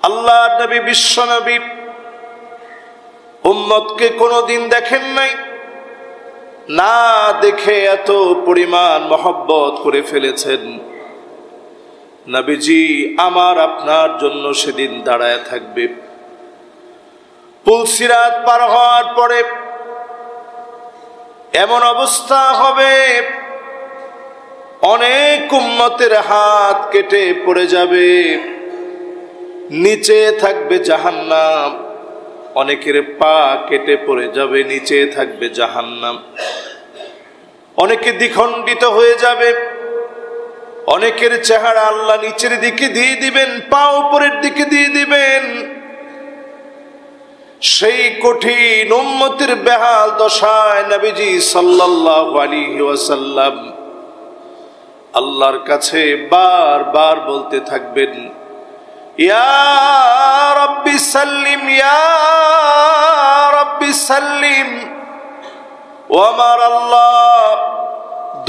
আল্লাহ নবী বিশ্ব নবী উম্মতকে কোনোদিন দেখেন নাই, না দেখে এত পরিমাণ মহব্বত করে ফেলেছেন। নবীজি আমার আপনার জন্য সেদিন দাঁড়ায় থাকবে। পুলসিরাত পার হওয়ার পরে এমন অবস্থা হবে, অনেক উম্মতের হাত কেটে পড়ে যাবে, নিচে থাকবে জাহান্নাম। অনেকের পা কেটে পড়ে যাবে, নিচে থাকবে জাহান্নাম। অনেকে দ্বিখণ্ডিত হয়ে যাবে, অনেকের চেহারা আল্লাহ নিচের দিকে দিয়ে দিবেন, পা উপরের দিকে দিয়ে দিবেন। সেই কঠিন উম্মতের বেহাল দশায় নবীজি সাল্লাল্লাহু আলাইহি ওয়াসাল্লাম আল্লাহর কাছে বারবার বলতে থাকবেন, ইয়া রাব্বি সাল্লিম, ইয়া রাব্বি সাল্লিম। ও আমার আল্লাহ,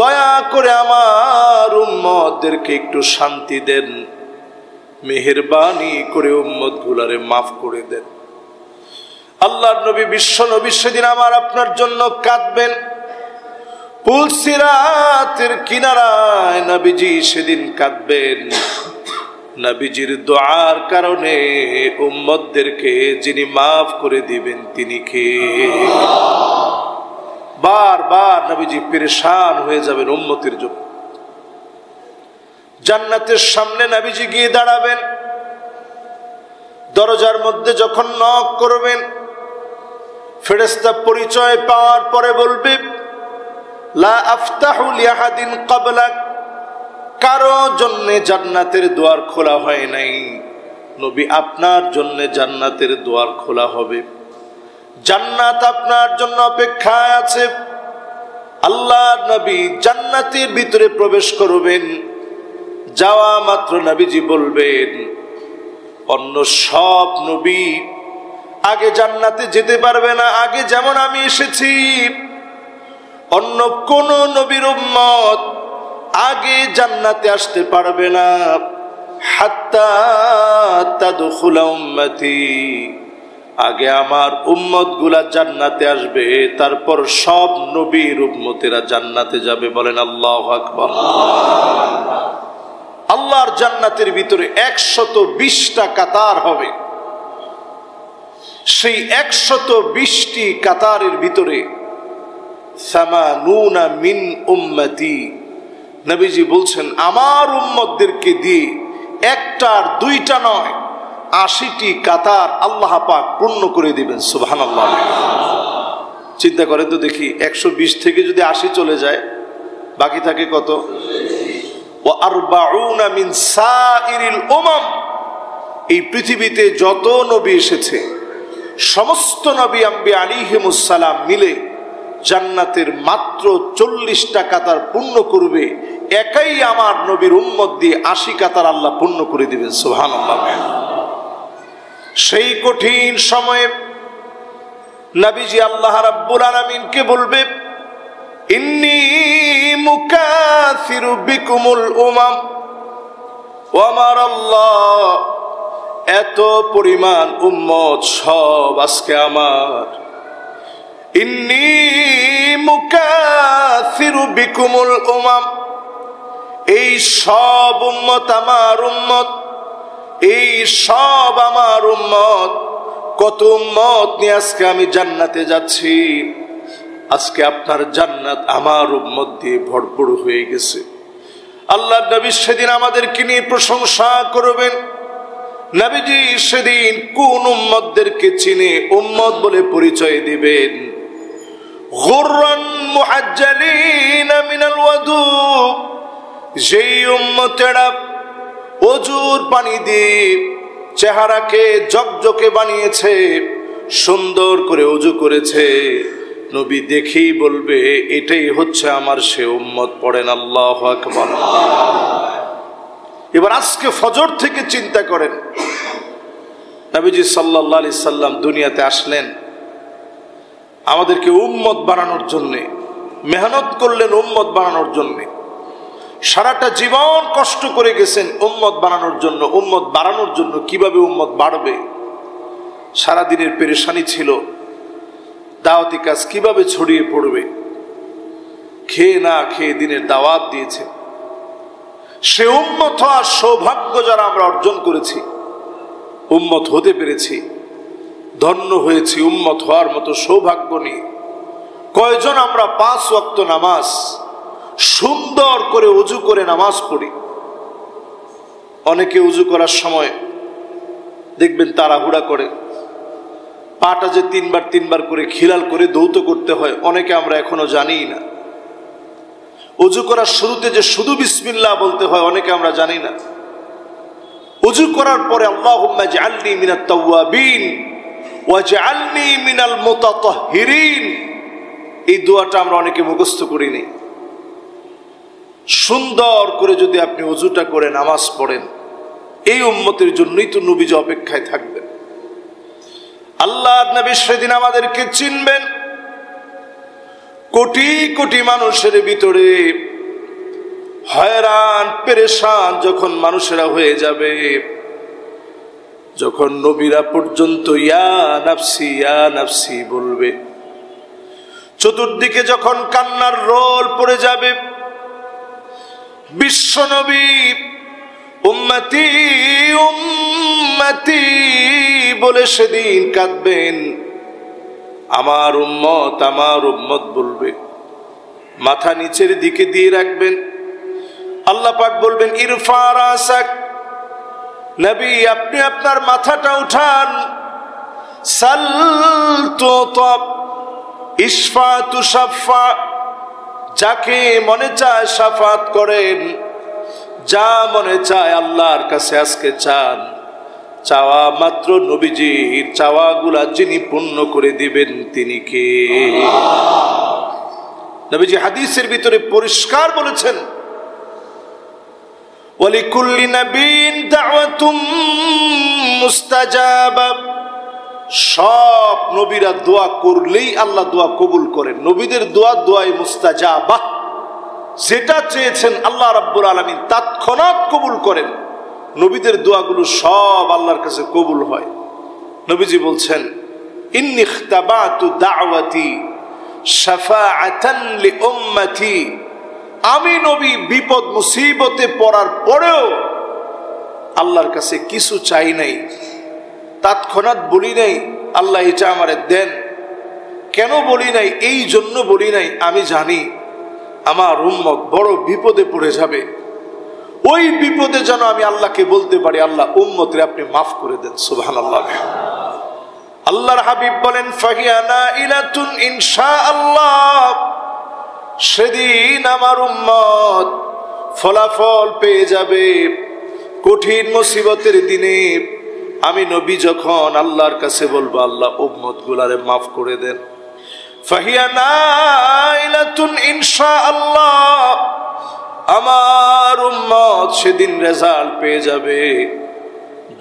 দয়া করে আমার উম্মতদেরকে একটু শান্তি দেন, মেহেরবানি করে উম্মতগুলারে মাফ করে দেন। আল্লাহর নবী বিশ্ব নবী সেদিন আমার আপনার জন্য কাঁদবেন। পুলসিরাতের কিনারায় নবীজি সেদিন কাঁদবেন। নবীজির দোয়ার কারণে উম্মতদেরকে যিনি মাফ করে দিবেন তিনি কে? বারবার নবীজি পেরেশান হয়ে যাবেন উম্মতের জন্য। জান্নাতের সামনে নবীজি গিয়ে দাঁড়াবেন। দরজার মধ্যে যখন নক করবেন, ফেরেশতা পরিচয় পাওয়ার পরে বলবে, লা আফতাহু লিআহাদিন ক্বাবলাক, কারো জন্য জান্নাতের দুয়ার খোলা হয় নাই, নবী আপনার জন্য জান্নাতের দুয়ার খোলা হবে। জান্নাত আপনার জন্য অপেক্ষায় আছে। আল্লাহ নবী জান্নাতের ভিতরে প্রবেশ করবেন। যাওয়া মাত্র নবীজি বলবেন, অন্য সব নবী আগে জান্নাতে যেতে পারবে না, আগে যেমন আমি এসেছি। অন্য কোন নবীর উম্মত আগে জান্নাতে আসতে পারবে না, হাত্তা তাদখুলা উম্মতি, আগে আমার উম্মত গুলা জান্নাতে আসবে, তারপর সব নবীর উম্মতেরা জান্নাতে যাবে। বলেন আল্লাহু আকবার। আল্লাহর জান্নাতের ভিতরে 120টা কাতার হবে। সেই 120টি কাতারের ভিতরে 80 মিন উম্মতি, নবীজি বলছেন আমার উম্মতদেরকে দিয়ে একটা আর দুইটা নয়, 80টি কাতার আল্লাহ পাক পূর্ণ করে দিবেন। সুবহানাল্লাহ। চিন্তা করেন তো দেখি, 120 থেকে যদি 80 চলে যায়, বাকি থাকে কত? ওয়া 40 মিন সাইরিল উমাম, এই পৃথিবীতে যত নবী এসেছে সমস্ত নবী আম্বিয়া আলাইহিমুস সালাম মিলে জান্নাতের মাত্র 40টা কাতার পূর্ণ করবে। একাই আমার নবীর উম্মত দিয়ে 80 কাতার আল্লাহ পূর্ণ করে দিবেন। সুবহানাল্লাহ। সেই কঠিন সময়ে নবীজি আল্লাহ রাব্বুল আলামিনকে বলবে, ইন্নী মুকাসিরু বিকুমুল উমাম। ও আমার আল্লাহ, এত পরিমাণ উম্মত সব আজকে আমার। ইন্নী মুকাসিরু বিকুমুল উমাম, এই সব উম্মত আমার উম্মত, এই সব আমার উম্মত। কত উম্মত নিয়ে আজকে আমি জান্নাতে যাচ্ছি। আজকে আপনার জান্নাত আমার উম্মত দিয়ে ভরপুর হয়ে গেছে। আল্লাহ নবী সেদিন আমাদেরকে নিয়ে প্রশংসা করবেন। নবীজি সেদিন কোন উম্মতদেরকে চিনে উম্মত বলে পরিচয় দিবেন? গুররান মুহাজ্জালিন মিনাল ওয়াদু, যেই উম্মতেরা ওজুর পানি দিয়ে চেহারাকে জকজকে বানিয়েছে, সুন্দর করে ওযু করেছে, নবী দেখেই বলবে এটাই হচ্ছে আমার সে উম্মত। পড়েন আল্লাহু আকবার। এবার আজকে ফজর থেকে চিন্তা করেন, নবীজি সাল্লাল্লাহু আলাইহি সাল্লাম দুনিয়াতে আসলেন আমাদেরকে উম্মত বানানোর জন্যে, মেহনত করলেন উম্মত বানানোর জন্যে। সারাটা জীবন কষ্ট করে গেছেন উম্মত বানানোর জন্য, উম্মত বাড়ানোর জন্য, কিভাবে উম্মত বাড়বে। সারাদিনের পেরেশানি ছিল, দাওয়াতি কাজ কিভাবে ছড়িয়ে পড়বে, খেয়ে না খেয়ে দিনের দাওয়াত দিয়েছে। সে উম্মত হওয়ার সৌভাগ্য যারা আমরা অর্জন করেছি, উম্মত হতে পেরেছি, ধন্য হয়েছি উম্মত হওয়ার মতো সৌভাগ্য নিয়ে। কয়জন আমরা 5 ওয়াক্ত নামাজ সুন্দর করে ওযু করে নামাজ পড়ি। অনেকে ওযু করার সময় দেখবেন তাড়াহুড়া করে, পাটা যে 3 বার করে খিলাল করে দৌত করতে হয়, অনেকে আমরা এখনো জানিই না। ওযু করার শুরুতে যে শুধু বিসমিল্লাহ বলতে হয়, অনেকে আমরা জানি না। ওযু করার পরে আল্লাহুম্মা জাআলনি মিনাত তাওয়াবিন ওয়াজআলনি মিনাল মুতাতাহহিরিন, এই দোয়াটা আমরা অনেকে মুখস্থ করিনি। সুন্দর করে যদি আপনি ওযুটা করে নামাজ পড়েন, এই উম্মতের জন্যই তো নবীজি অপেক্ষায় থাকবেন। আল্লাহর নবী সেদিন আমাদেরকে চিনবেন। কোটি কোটি মানুষের ভিতরে হয়রান পেরেশান যখন মানুষেরা হয়ে যাবে, যখন নবীরা পর্যন্ত ইয়া নাফসি বলবে, চতুর্দিকে যখন কান্নার রোল পড়ে যাবে, বিশ্ব নবী উম্মতি উম্মতি বলে সেদিন কাঁদবেন। আমার উম্মত বলবে, মাথা নিচের দিকে দিয়ে রাখবেন। আল্লাহ পাক বলবেন ইরফা রাসাক, নবী আপনি আপনার মাথাটা উঠান। সাল তুতাব ইশফা তুশাফা, যাকে মনে চায় শাফাত করেন, যা মনে চায় আল্লাহর কাছে আজকে চান। চাওয়া মাত্র নবীজির চাওয়াগুলা যিনি পূর্ণ করে দিবেন তিনি কে? নবীজি হাদিসের ভিতরে পরিষ্কার বলেছেন, ওয়ালিকুল্লি নাবিয়্যিন দাওয়াতুম মুস্তাজাবা, সব নবীরা দোয়া করলেই আল্লাহ দোয়া কবুল করেন। নবীদের দোয়াই মুস্তাজাবা, যেটা চেয়েছেন আল্লাহ রাব্বুল আলামিন তৎক্ষণাৎ কবুল করেন। নবীদের দোয়াগুলো সব আল্লাহর কাছে কবুল হয়। নবীজি বলছেন ইন্নী ইখতাবাতু দাওয়াতি শাফাআতান লিউম্মতি, আমি নবী বিপদ মুসিবতে পড়ার পরেও আল্লাহর কাছে কিছু চাই নাই, তৎক্ষণাৎ বলি নাই আল্লাহ এটা আমারে দেন। কেন বলি নাই? এই জন্য বলি নাই, আমি জানি আমার উম্মত বড় বিপদে পড়ে যাবে। ওই বিপদে যেন আমি আল্লাহকে বলতে পারি, আল্লাহ উম্মতরে আপনি মাফ করে দেন। সুবহানাল্লাহ। আল্লাহর হাবিব বলেন ফাহিয়া নাইলাতুন ইনশাআল্লাহ, সেদিন আমার উম্মত ফলাফল পেয়ে যাবে। কঠিন মুসিবতের দিনে আমি নবী যখন আল্লাহর কাছে বলবো আল্লাহ উম্মত গুলারে মাফ করে দেন, ফাহিয়া নাইলাতুন ইনশাআল্লাহ, আমার উম্মত সেদিন রেজাল্ট পেয়ে যাবে।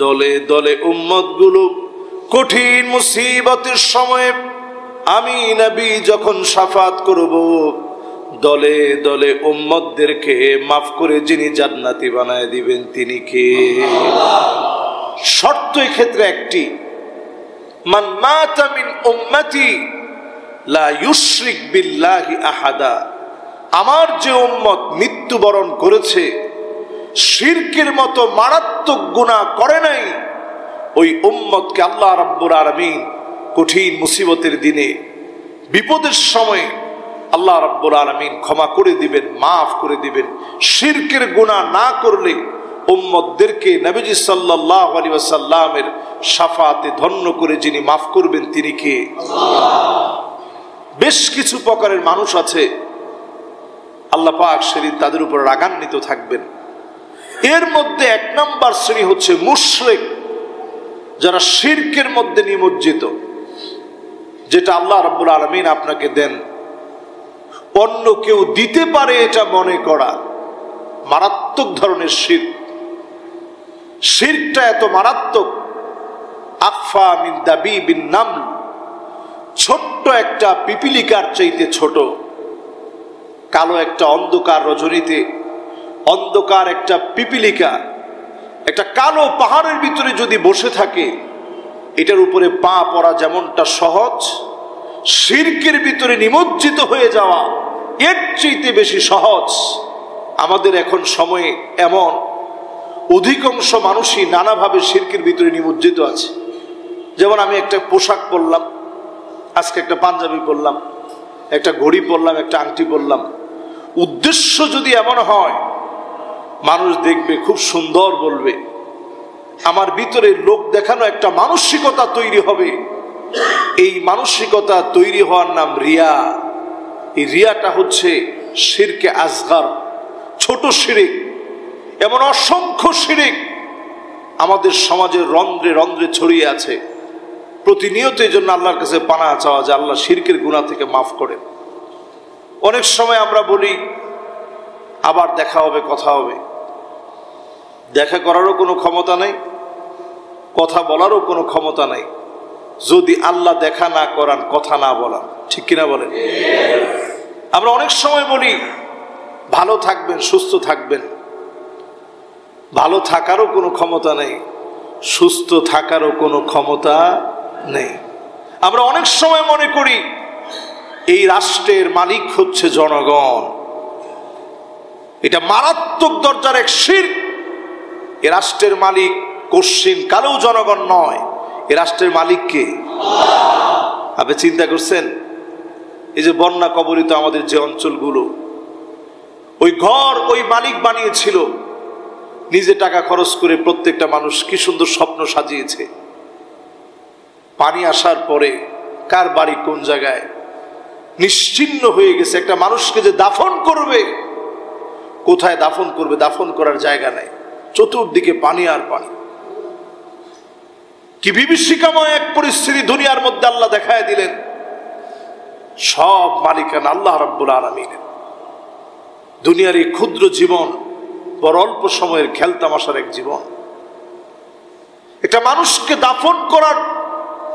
দলে দলে উম্মত গুলো কঠিন মুসিবতের সময়ে আমি নবী যখন শাফাত করব, দলে দলে উম্মতদেরকে মাফ করে যিনি জান্নাতি বানায় দিবেন তিনি কে? শর্ত এই ক্ষেত্রে একটি, মান মাতা মিন উম্মতি লা ইউশরিক বিল্লাহি আহাদা, আমার যে উম্মত মৃত্যুবরণ করেছে শিরকের মতো মারাত্মক গুনাহ করে নাই, ওই উম্মতকে আল্লাহ রাব্বুল আলামিন কঠিন মুসিবতের দিনে বিপদের সময় আল্লাহ রাব্বুল আলামিন ক্ষমা করে দিবেন, মাফ করে দিবেন। শিরকের গুনাহ না করলে উম্মতদেরকে নবীজি সাল্লাল্লাহু আলাইহি ওয়াসাল্লামের শাফাতে ধন্য করে যিনি মাফ করবেন তিনি কে? বেশ কিছু প্রকারের মানুষ আছে আল্লাহ পাক সেদিন তাদের উপর রাগান্বিত থাকবেন। এর মধ্যে 1 নম্বর শ্রেণী হচ্ছে মুশরিক, যারা শিরকের মধ্যে নিমজ্জিত। যেটা আল্লাহ রাব্বুল আলামিন আপনাকে দেন অন্য কেউ দিতে পারে এটা মনে করা মারাত্মক ধরনের শিরক। শিরকটা এত মারাত্মক, আখফা মিন দাবিবিন নামল, ছোট্ট একটা পিপিলিকার চাইতে ছোট। কালো একটা অন্ধকার রজনীতে অন্ধকার একটা পিপিলিকা একটা কালো পাহাড়ের ভিতরে যদি বসে থাকে, এটার উপরে পা পড়া যেমনটা সহজ, শিরকের ভিতরে নিমজ্জিত হয়ে যাওয়া এর চেয়ে বেশি সহজ। আমাদের এখন সময়ে এমন অধিকাংশ মানুষই নানাভাবে শিরকের ভিতরে নিমজ্জিত আছে। যেমন আমি একটা পোশাক পরলাম, আজকে একটা পাঞ্জাবি পরলাম, একটা ঘড়ি পরলাম, একটা আংটি পরলাম, উদ্দেশ্য যদি এমন হয় মানুষ দেখবে খুব সুন্দর বলবে, আমার ভিতরে লোক দেখানো একটা মানসিকতা তৈরি হবে। এই মানসিকতা তৈরি হওয়ার নাম রিয়া। এই রিয়াটা হচ্ছে শিরকে আসগার, ছোট শিরিক। এমন অসংখ্য শিরিক আমাদের সমাজের রন্ধ্রে রন্ধ্রে ছড়িয়ে আছে। প্রতিনিয়ত এই জন্য আল্লাহর কাছে পানাহ চাওয়া যে আল্লাহ শিরকের গুনাহ থেকে মাফ করেন। অনেক সময় আমরা বলি আবার দেখা হবে, কথা হবে। দেখা করারও কোনো ক্ষমতা নাই, কথা বলারও কোনো ক্ষমতা নাই যদি আল্লাহ দেখা না করান, কথা না বলান। ঠিক কিনা বলেন? আমরা অনেক সময় বলি ভালো থাকবেন, সুস্থ থাকবেন। ভালো থাকারও কোনো ক্ষমতা নেই, সুস্থ থাকারও কোনো ক্ষমতা নেই। আমরা অনেক সময় মনে করি এই রাষ্ট্রের মালিক হচ্ছে জনগণ। এটা মারাত্মক দরজার এক শিরক। এ রাষ্ট্রের মালিক কশ্চিন কালেও জনগণ নয়। এ রাষ্ট্রের মালিক কে? আপনি চিন্তা করছেন? এই যে বন্যা কবলিত আমাদের যে অঞ্চলগুলো, ওই ঘর ওই মালিক বানিয়েছিল, নিজে টাকা খরচ করে প্রত্যেকটা মানুষ কি সুন্দর স্বপ্ন সাজিয়েছে। পানি আসার পরে কার বাড়ি কোন জায়গায় নিশ্চিহ্ন হয়ে গেছে। একটা মানুষকে যে দাফন করবে, কোথায় দাফন করবে? দাফন করার জায়গা নেই, চতুর্দিকে পানি আর পানি। কি বিভীষিকাময় এক পরিস্থিতি দুনিয়ার মধ্যে আল্লাহ দেখায় দিলেন। সব মালিকানা আল্লাহ রাব্বুল আলামিনের। দুনিয়ার এই ক্ষুদ্র জীবন বড় অল্প সময়ের খেলতামাশার এক জীবন। একটা মানুষকে দাফন করার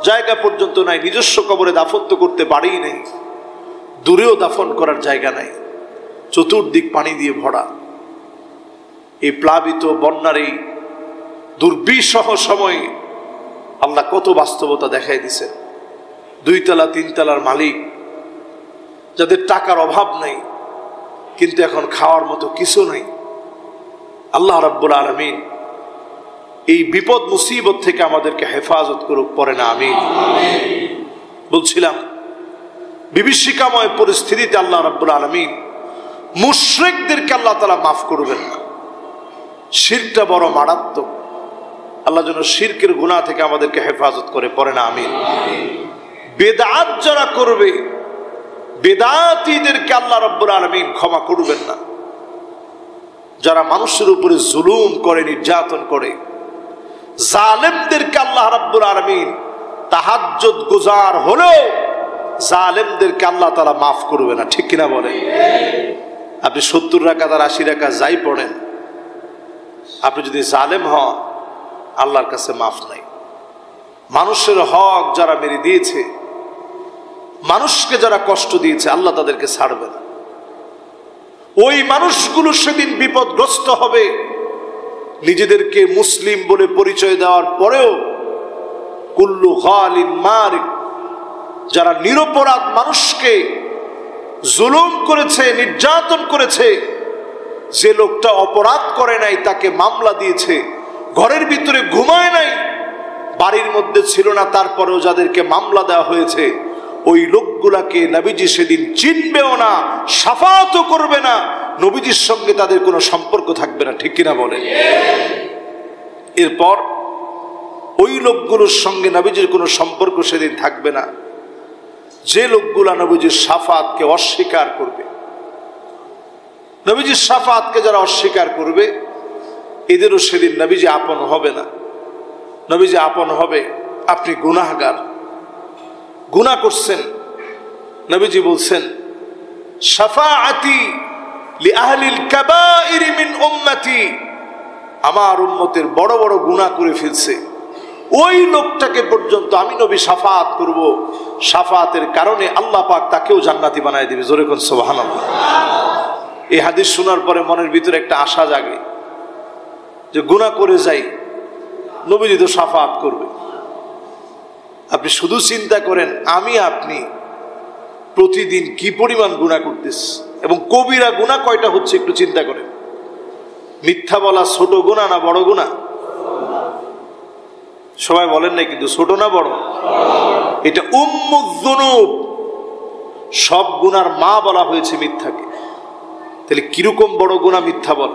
জায়গা পর্যন্ত নাই, নিজস্ব কবরে দাফন তো করতে পারেই নাই, দূরেও দাফন করার জায়গা নাই, চতুর্দিক পানি দিয়ে ভরা। এই প্লাবিত বন্যার এই দুর্বিষহ সময়ে আল্লাহ কত বাস্তবতা দেখাই দিছেন। 2 তলা 3 তলার মালিক, যাদের টাকার অভাব নাই কিন্তু এখন খাওয়ার মতো কিছু নাই, আল্লাহ রাব্বুল আলামিন এই বিপদ মুসিবত থেকে আমাদেরকে হেফাজত করুক, পড়ে না আমিন। বলছিলাম বিভীষিকাময় পরিস্থিতিতে আল্লাহ রাব্বুল আলামিন মুশরিকদেরকে আল্লাহ তাআলা মাফ করবেন না। শিরকটা বড় মারাত্মক। আল্লাহ যেন শিরকের গুনাহ থেকে আমাদেরকে হেফাজত করে, পড়ে না আমিন। বেদাত যারা করবে, বেদাতীদেরকে আল্লাহ রাব্বুল আলামিন ক্ষমা করবেন না। যারা মানুষের উপরে জুলুম করে, নির্যাতন করে, জালেমদেরকে আল্লাহ রাব্বুল আলামিন তাহাজ্জুদ গুজার হলেও জালেমদেরকে আল্লাহ তাআলা মাফ করবে না। ঠিক কিনা বলেন? আপনি 70 রাকাত আর 80 রাকাত যাই পড়েন, আপনি যদি জালেম হন আল্লাহর কাছে মাফ নাই। মানুষের হক যারা মেরে দিয়েছে, মানুষকে যারা কষ্ট দিয়েছে, আল্লাহ তাদেরকে ছাড়বে না। ওই মানুষগুলো সেদিন বিপদগ্রস্ত হবে। নিজেদেরকে মুসলিম বলে পরিচয় দেওয়ার পরেও কুল্লু গালিন মারিক, যারা নিরপরাধ মানুষকে জুলুম করেছে, নির্যাতন করেছে, যে লোকটা অপরাধ করে নাই তাকে মামলা দিয়েছে, ঘরের ভিতরে ঘুমায় নাই, বাড়ির মধ্যে ছিল না, তারপরেও যাদেরকে মামলা দেওয়া হয়েছে, ওই লোকগুলাকে নবীজি সেদিন চিনবেও না, শাফাআতও করবে না, নবীজির সঙ্গে তাদের কোনো সম্পর্ক থাকবে না। ঠিক কিনা বলে? এরপর ওই লোকগুলোর সঙ্গে নবীজির কোনো সম্পর্ক সেদিন থাকবে না যে লোকগুলা নবীজির শাফাআতকে অস্বীকার করবে। নবীজির শাফাআতকে যারা অস্বীকার করবে, এদেরও সেদিন নবীজি আপন হবে না। নবীজি আপন হবে আপনি গুনাহগার, গুনাহ করছেন। নবীজি বলছেন শাফাআতি লিআহলিল কাবাইর মিন উম্মতি, আমার উম্মতের বড় বড় গুনাহ করে ফেলছে, ওই লোকটাকে পর্যন্ত আমি নবী শাফাআত করব। শাফাআতের কারণে আল্লাহ পাক তাকেও জান্নাতি বানায় দিবে। জোরে কোন সুবহানাল্লাহ। এই হাদিস শোনার পরে মনের ভিতরে একটা আশা জাগে যে গুনাহ করে যাই, নবীজি তো শাফাআত করবে। আপনি শুধু চিন্তা করেন আমি আপনি প্রতিদিন কি পরিমাণ গুনাহ করতেছি, এবং কবিরা গুনাহ কয়টা হচ্ছে একটু চিন্তা করেন। মিথ্যা বলা ছোট গুনাহ না বড় গুনাহ? সবাই বলেন না, কিন্তু ছোট না বড়? এটা উম্মুয যুনুব, সব গুনার মা বলা হয়েছে মিথ্যাকে। তাহলে কিরকম বড় গুনাহ মিথ্যা বল?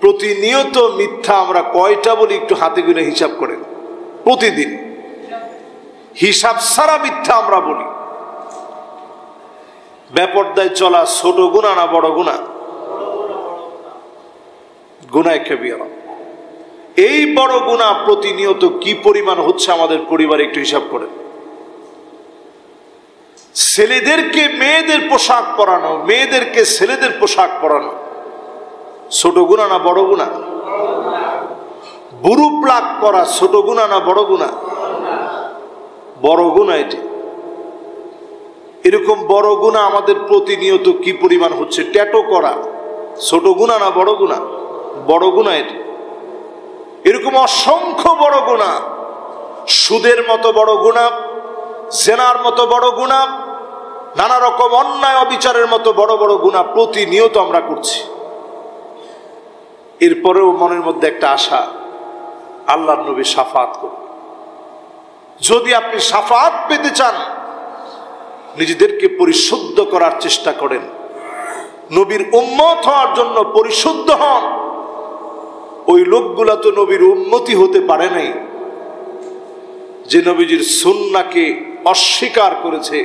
প্রতিনিয়ত মিথ্যা আমরা কয়টা বলি একটু হাতে গুনে হিসাব করেন। প্রতিদিন হিসাব ছাড়া মিথ্যা আমরা বলি। বেপরদায় চলা ছোট গুনাহ না বড় গুনাহ? গুনাহ কবিরা। এই বড় গুনাহ প্রতিনিয়ত কি পরিমাণ হচ্ছে আমাদের পরিবারে একটু হিসাব করেন। ছেলেদেরকে মেয়েদের পোশাক পরানো, মেয়েদেরকে ছেলেদের পোশাক পরানো ছোট গুনাহ না বড় গুনাহ? বুরু প্লাক করা ছোট গুনাহ না বড় গুনাহ? বড় গুনাহ এটি। এরকম বড় গুনাহ আমাদের প্রতিনিয়ত কি পরিমাণ হচ্ছে। ট্যাটু করা ছোট গুনাহ না বড় গুনাহ? বড় গুনাহ এটি। এরকম অসংখ্য বড় গুনাহ, সুদের মতো বড় গুনাহ, জেনার মতো বড় গুনাহ, নানা রকম অন্যায় অবিচারের মতো বড় বড় গুনাহ প্রতিনিয়ত আমরা করছি। এরপরেও মনের মধ্যে একটা আশা, আল্লাহর নবী শাফাআত করবে। যদি আপনি শাফাআত পেতে চান, নিজেদেরকে পরিশুদ্ধ করার চেষ্টা করেন, নবীর উম্মত হওয়ার জন্য পরিশুদ্ধ হন। ওই লোকগুলা তো নবীর উম্মতি হতে পারে নাই, যে নবীজির সুন্নাহকে অস্বীকার করেছে,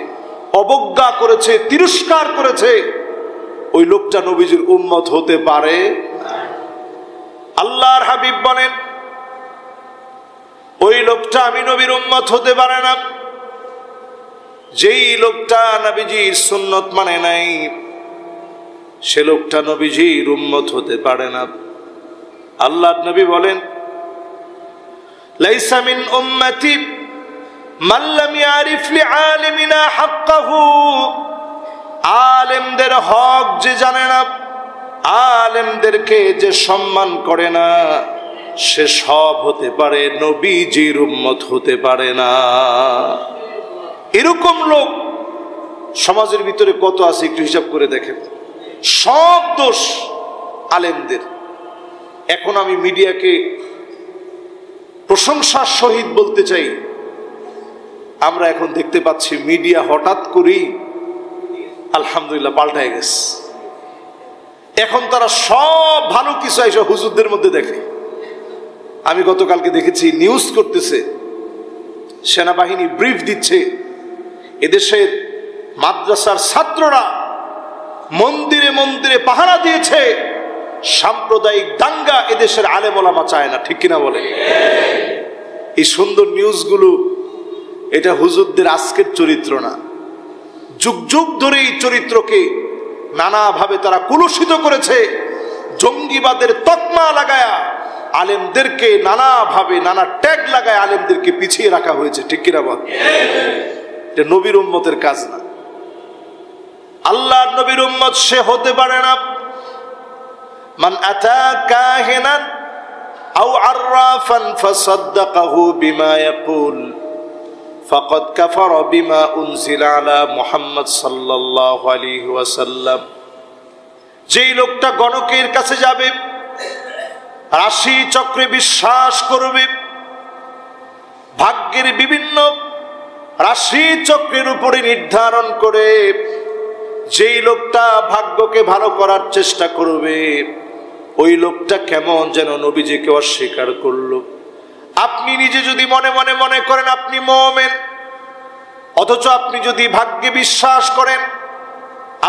অবজ্ঞা করেছে, তিরস্কার করেছে। ওই লোকটা নবীজির উম্মত হতে পারে? আল্লাহর হাবিব বলেন ওই লোকটা আমি নবীর উম্মত হতে পারে না। যেই লোকটা নবীজির সুন্নত মানে নাই, সে লোকটা নবীজির উম্মত হতে পারে না। আল্লাহর নবী বলেন লাইসা মিন উম্মতি মান লাম ইয়ারিফ লিআলিমিনা হাক্কাহু। আলেমদের হক যে জানে না, আলেমদেরকে যে সম্মান করে না, সে সব হতে পারে, নবীজির উম্মত হতে পারে না। এরকম লোক সমাজের ভিতরে কত আছে একটু হিসাব করে দেখেন। সব দোষ আলেমদের। এখন আমি মিডিয়াকে প্রশংসার সহিত বলতে চাই, আমরা এখন দেখতে পাচ্ছি মিডিয়া হঠাৎ করেই আলহামদুলিল্লাহ পাল্টায় গেছে। এখন তারা সব ভালো কিছু এসে হুজুরদের মধ্যে দেখে। আমি গতকালকে দেখেছি নিউজ করতেছে, সেনাবাহিনী ব্রিফ দিচ্ছে, এদেশের মাদ্রাসার ছাত্ররা মন্দিরে মন্দিরে পাহারা দিয়েছে, সাম্প্রদায়িক দাঙ্গা এদেশের আলেম ওলামা চায় না। ঠিক কিনা বলে? এই সুন্দর নিউজগুলো, এটা হুজুরদের আজকের চরিত্র না, যুগ যুগ ধরে এই চরিত্রকে নানাভাবে তারা কুলুষিত করেছে। জঙ্গিবাদের তকমা লাগায়া আলেমদেরকে নানাভাবে নানা ট্যাগ লাগায় আলেমদেরকে পিছিয়ে রাখা হয়েছে। ঠিক কিনা বল? এটা নবীর উম্মতের কাজ না। আল্লাহর নবীর উম্মত সে হতে পারে না। মান আতা কাহিনান আও আররাফান ফাসাদ্দাকাহু বিমা ইয়াকুল ফাকাদ কাফারা বিমা উনজিলা আলা মুহাম্মদ সাল্লাল্লাহু আলাইহি ওয়াসাল্লাম। যেই লোকটা গণকের কাছে যাবে, রাশি চক্রে বিশ্বাস করবে, ভাগ্যের বিভিন্ন রাশি চক্রের উপরে নির্ধারণ করে যেই লোকটা ভাগ্যকে ভালো করার চেষ্টা করবে, ওই লোকটা কেমন যেন নবীজিকে অস্বীকার করলো। আপনি নিজে যদি মনে মনে মনে করেন আপনি মুমিন, অথচ আপনি যদি ভাগ্যে বিশ্বাস করেন,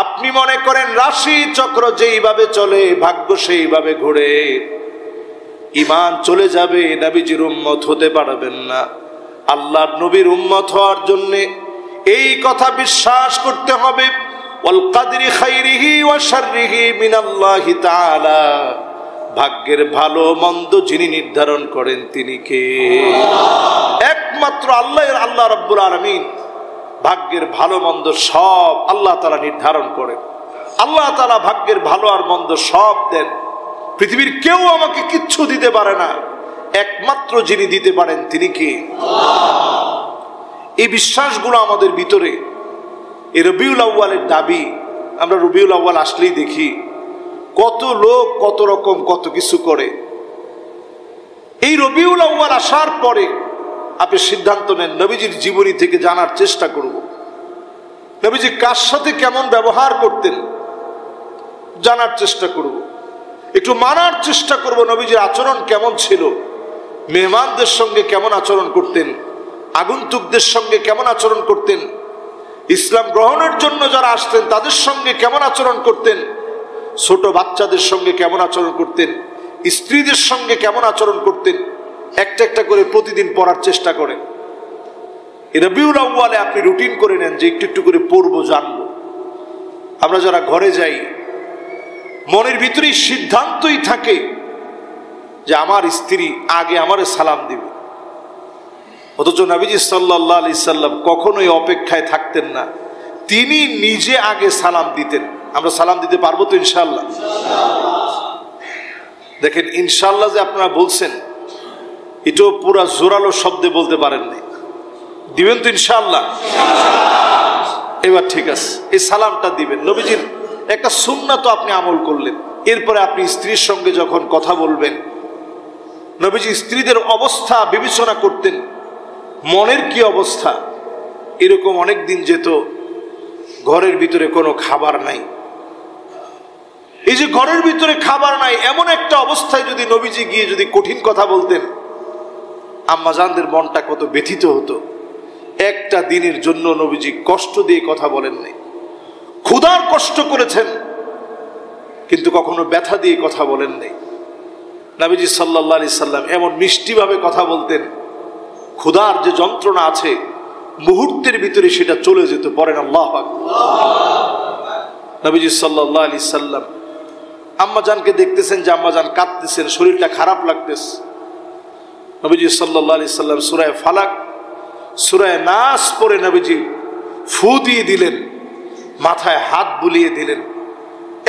আপনি মনে করেন রাশি চক্র যেইভাবে চলে ভাগ্য সেইভাবে ঘুরে, ঈমান চলে যাবে, নবীজির উম্মত হতে পারবেন না। আল্লাহর নবীর উম্মত হওয়ার জন্য এই কথা বিশ্বাস করতে হবে, ওয়াল কাদরি খাইরিহি ওয়া শাররিহি মিনাল্লাহি তাআলা। ভাগ্যের ভালো মন্দ যিনি নির্ধারণ করেন তিনি কে? একমাত্র আল্লাহ। আল্লাহ রাব্বুল আলামিন ভাগ্যের ভালো মন্দ সব আল্লাহ তাআলা নির্ধারণ করেন। আল্লাহ তাআলা ভাগ্যের ভালো আর মন্দ সব দেন। পৃথিবীর কেউ আমাকে কিচ্ছু দিতে পারে না, একমাত্র যিনি দিতে পারেন তিনি কে? এই বিশ্বাসগুলো আমাদের ভিতরে, এই রবিউল আউয়ালের দাবি। আমরা রবিউল আউয়াল আসলেই দেখি কত লোক কত রকম কত কিছু করে। এই রবিউল আউয়াল আসার পরে আপনি সিদ্ধান্ত নেন, নবীজির জীবনী থেকে জানার চেষ্টা করব, নবীজি কার সাথে কেমন ব্যবহার করতেন জানার চেষ্টা করব, একটু মানার চেষ্টা করব নবীজির আচরণ কেমন ছিল, মেহমানদের সঙ্গে কেমন আচরণ করতেন, আগন্তুকদের সঙ্গে কেমন আচরণ করতেন, ইসলাম গ্রহণের জন্য যারা আসতেন তাদের সঙ্গে কেমন আচরণ করতেন, ছোট বাচ্চাদের সঙ্গে কেমন আচরণ করতেন, স্ত্রীদের সঙ্গে কেমন আচরণ করতেন। একটা একটা করে প্রতিদিন পড়ার চেষ্টা করেন। রবিউল আউয়ালে আপনি রুটিন করে নেন যে একটু একটু করে পড়বো, জানবো। আমরা যারা ঘরে যাই মনের ভিতরেই সিদ্ধান্তই থাকে যে আমার স্ত্রী আগে আমারে সালাম দিবে, অথচ নবীজি সাল্লাল্লাহু আলাইহি সাল্লাম কখনোই অপেক্ষায় থাকতেন না, তিনি নিজে আগে সালাম দিতেন। আমরা সালাম দিতে পারবো তো ইনশাআল্লাহ? দেখেন ইনশাআল্লাহ যে আপনারা বলছেন এটাও পুরা জোরালো শব্দে বলতে পারেন নাই, দিবেন তো ইনশাআল্লাহ? এবার ঠিক আছে, এই সালামটা দিবেন। নবীজির একটা সুন্নাত তো আপনি আমল করলেন। এরপরে আপনি স্ত্রীর সঙ্গে যখন কথা বলবেন, নবীজি স্ত্রীদের অবস্থা বিবেচনা করতেন, মনের কি অবস্থা। এরকম অনেক দিন যেত ঘরের ভিতরে কোনো খাবার নাই। এই যে ঘরের ভিতরে খাবার নাই, এমন একটা অবস্থায় যদি নবীজি গিয়ে যদি কঠিন কথা বলতেন, আম্মাজানদের মনটা কত ব্যথিত হতো। একটা দিনের জন্য নবীজি কষ্ট দিয়ে কথা বলেন নাই। ক্ষুধার কষ্ট করেছেন কিন্তু কখনো ব্যথা দিয়ে কথা বলেন নাই। নবীজি সাল্লাল্লাহু আলাইহি সাল্লাম এমন মিষ্টিভাবে কথা বলতেন, ক্ষুধার যে যন্ত্রণা আছে মুহূর্তের ভিতরে সেটা চলে যেত। পড়েন আল্লাহু আকবার। নবীজি সাল্লাল্লাহু আলাইহি সাল্লাম আম্মাজানকে দেখতেছেন যে আম্মাজান কাঁদতেছেন, শরীরটা খারাপ লাগতেছে। নবীজি সাল্লাল্লাহু আলাইহি সাল্লাম সূরা ফালাক, সূরা নাস পড়ে নবীজি ফু দিয়ে দিলেন, মাথায় হাত বুলিয়ে দিলেন।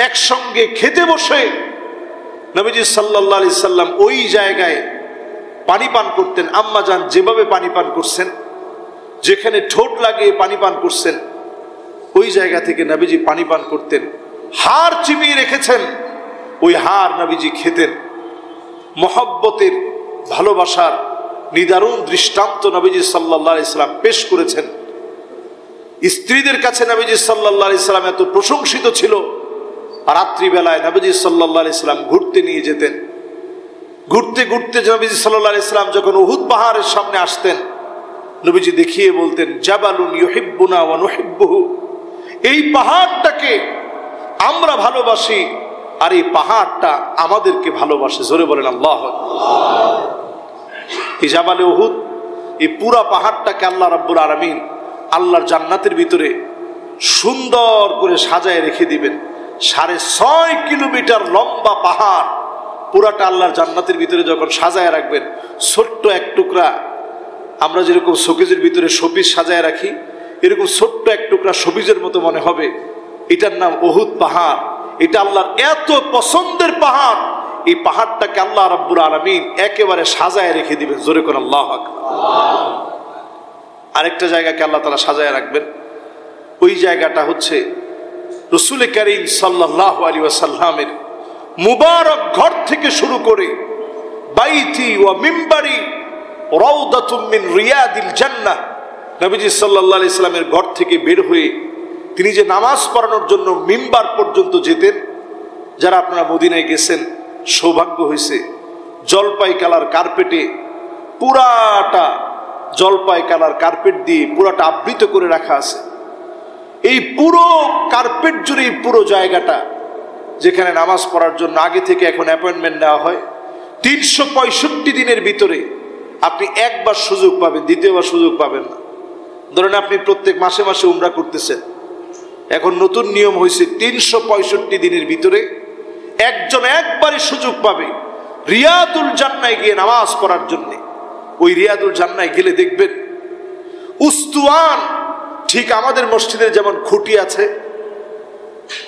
একসঙ্গে খেতে বসে নবীজি সাল্লাল্লাহু আলাইহি সাল্লাম ওই জায়গায় পানি পান করতেন। আম্মাজান যেভাবে পানি পান করছেন, যেখানে ঠোঁট লাগিয়ে পানি পান করছেন, ওই জায়গা থেকে নবীজি পানি পান করতেন। হাড় চিবিয়ে রেখেছেন, ওই হাড় নবীজি খেতেন। মহব্বতের ভালোবাসার নিদারুণ দৃষ্টান্ত নবীজি সাল্লাল্লাহু আলাইহি সাল্লাম পেশ করেছেন। স্ত্রীদের কাছে নবীজি সাল্লাল্লাহু আলাইহি সাল্লাম এত প্রশংসিত ছিল, রাত্রিবেলায় নবীজি সাল্লাল্লাহু আলাইহি সাল্লাম ঘুরতে নিয়ে যেতেন। ঘুরতে ঘুরতে নবীজি সাল্লাল্লাহু আলাইহি সাল্লাম যখন উহুদ পাহাড়ের সামনে আসতেন, নবীজি দেখিয়ে বলতেন, জাবালুন ইউহিব্বুনা ওয়া নুহিব্বুহু, এই পাহাড়টাকে আমরা ভালোবাসি আর এই পাহাড়টা আমাদেরকে ভালোবাসে। জোরে বলেন আল্লাহু আকবার। এই জাবালে উহুদ, এই পুরা পাহাড়টাকে আল্লাহ রাব্বুল আলামিন আল্লাহর জান্নাতের ভিতরে সুন্দর করে সাজায় রেখে দিবেন। 6.5 কিলোমিটার লম্বা পাহাড় পুরাটা আল্লাহর জান্নাতের ভিতরে যখন সাজায় রাখবেন, ছোট্ট এক টুকরা, আমরা যেরকম শোকেজের ভিতরে শোপিস সাজায় রাখি, এরকম ছোট্ট এক টুকরা শোপিজের মতো মনে হবে। এটার নাম উহুদ পাহাড়। এটা আল্লাহর এত পছন্দের পাহাড়, এই পাহাড়টাকে আল্লাহ রাব্বুল আলামিন একেবারে সাজায় রেখে দিবেন। জোরে করে আল্লাহু আকবার। আরেকটা জায়গাকে আল্লাহ তাআলা সাজায় রাখবেন, ওই জায়গাটা হচ্ছে রাসূল করিম সাল্লাল্লাহু আলাইহি ওয়াসাল্লামের মুবারক ঘর থেকে শুরু করে বাইতি ওয়া মিম্বারি রাউদাতুম মিন রিয়াদিল জান্নাহ। নবীজি সাল্লাল্লাহু আলাইহি সাল্লামের ঘর থেকে বের হয়ে তিনি যে নামাজ পড়ানোর জন্য মিম্বার পর্যন্ত যেতেন, যারা আপনারা মদিনায় গেছেন সৌভাগ্য হয়েছে, জলপাই কালার কার্পেটে, পুরাটা জলপাই কালার কার্পেট দিয়ে পুরাটা আবৃত করে রাখা আছে। এই পুরো কার্পেট জুড়ে পুরো জায়গাটা যেখানে নামাজ পড়ার জন্য আগে থেকে এখন অ্যাপয়েন্টমেন্ট নেওয়া হয়, 365 দিনের ভিতরে আপনি একবার সুযোগ পাবেন, দ্বিতীয়বার সুযোগ পাবেন না। ধরেন আপনি প্রত্যেক মাসে মাসে উমরা করতেছেন, এখন নতুন নিয়ম হয়েছে 365 দিনের ভিতরে একজন একবারই সুযোগ পাবে রিয়াদুল জান্নায় গিয়ে নামাজ পড়ার জন্য। ওই রিয়াদুল জান্নায় গেলে দেখবেন উস্তুয়ান, ঠিক আমাদের মসজিদের যেমন খুঁটি আছে,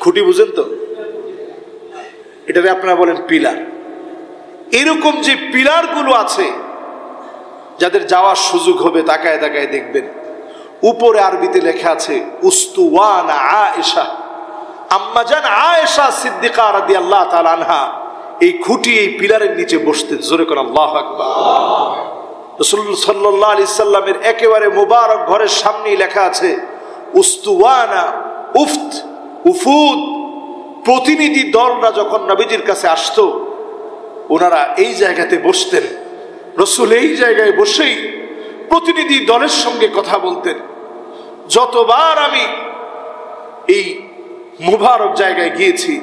খুঁটি বুঝেন তো? এটাকে আপনারা বলেন পিলার। এরকম যে পিলার গুলো আছে, যাদের যাওয়ার সুযোগ হবে তাকায় তাকায় দেখবেন, উপরে আরবিতে লেখা আছে উস্তুওয়ানা আয়েশা, আম্মাজান আয়েশা সিদ্দিকা রাদিয়াল্লাহু তাআলা আনহা এই খুঁটি, এই পিলারের নিচে বসতেন। জোরে করে আল্লাহু আকবার। রাসূল সাল্লাল্লাহু আলাইহি সাল্লামের একেবারে মোবারক ঘরের সামনেই লেখা আছে উস্তুওয়ানা উফত উফুদ। প্রতিনিধি দলরা যখন নবীজির কাছে আসতো, ওনারা এই জায়গাতে বসতেন। রাসূল এই জায়গায় বসেই প্রতিনিধি দলের সঙ্গে কথা বলতেন। যতবার আমি এই মুবারক জায়গায় গিয়েছি,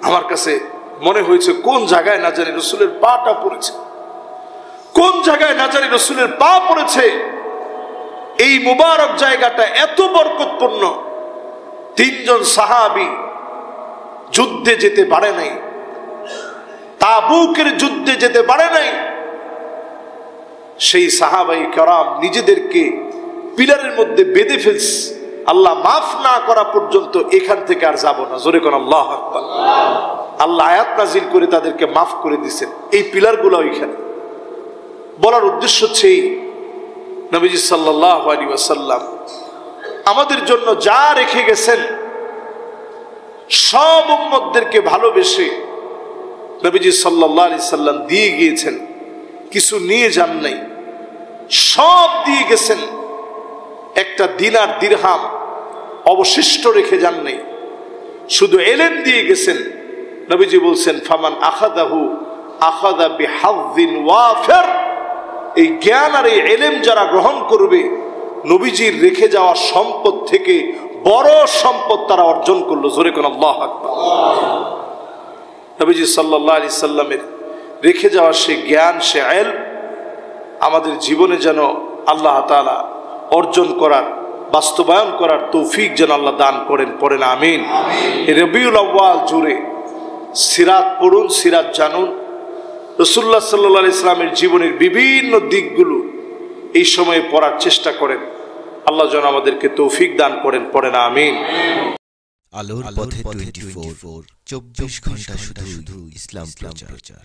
আমার কাছে মনে হয়েছে কোন জায়গায় না জানি রাসূলের পাটা পড়েছে, কোন জায়গায় না জানি রাসূলের পা পড়েছে। এই মুবারক জায়গাটা এত বরকতপূর্ণ। তিনজন সাহাবী যুদ্ধে যেতে পারে নাই, তাবুকের যুদ্ধে যেতে পারে নাই। সেই সাহাবাই কেরাম নিজেদেরকে পিলারের মধ্যে বেঁধে ফেলছে, আল্লাহ মাফ না করা পর্যন্ত এখান থেকে আর যাব না। জোরে কোন আল্লাহু আকবার। আল্লাহ আয়াত নাজিল করে তাদেরকে মাফ করে দিয়েছেন। এই পিলারগুলো ওইখানে। বলার উদ্দেশ্য হচ্ছে নবীজি সাল্লাল্লাহু আলাইহি ওয়াসাল্লাম আমাদের জন্য যা রেখে গেছেন, সব উম্মতদেরকে ভালোবেসে নবীজি সাল্লাল্লাহু আলাইহি সাল্লাম দিয়ে গিয়েছেন। কিছু নিয়ে যান নাই, সব দিয়ে গেছেন। একটা দিনার দিরহাম অবশিষ্ট রেখে যান নাই, শুধু এলেম দিয়ে গেছেন। নবীজি বলছেন ফামান আখাযাহু আখাযা বিহাযযিন ওয়াফির। এই জ্ঞান আর এই এলেম যারা গ্রহণ করবে, নবীজির রেখে যাওয়া সম্পদ থেকে বড় সম্পদ তারা অর্জন করলো। জোরে কোন আল্লাহু আকবার। নবীজি সাল্লাল্লাহু আলাইহি সাল্লামের রেখে যাওয়া সে জ্ঞান, সে ইলম আমাদের জীবনে যেন আল্লাহ তাআলা অর্জন করার, বাস্তবায়ন করার তৌফিক যেন আল্লাহ দান করেন। পড়েন আমিন। রবিউল আউয়াল জুড়ে সিরাত পড়ুন, সিরাত জানুন। রাসূলুল্লাহ সাল্লাল্লাহু আলাইহি সাল্লামের জীবনের বিভিন্ন দিকগুলো এই সময়ে পড়ার চেষ্টা করেন। আল্লাহ যেন আমাদেরকে তৌফিক দান করেন। পড়েন আমিন। আলোর পথে 24 24 ঘন্টা শুধু ইসলাম প্রচার।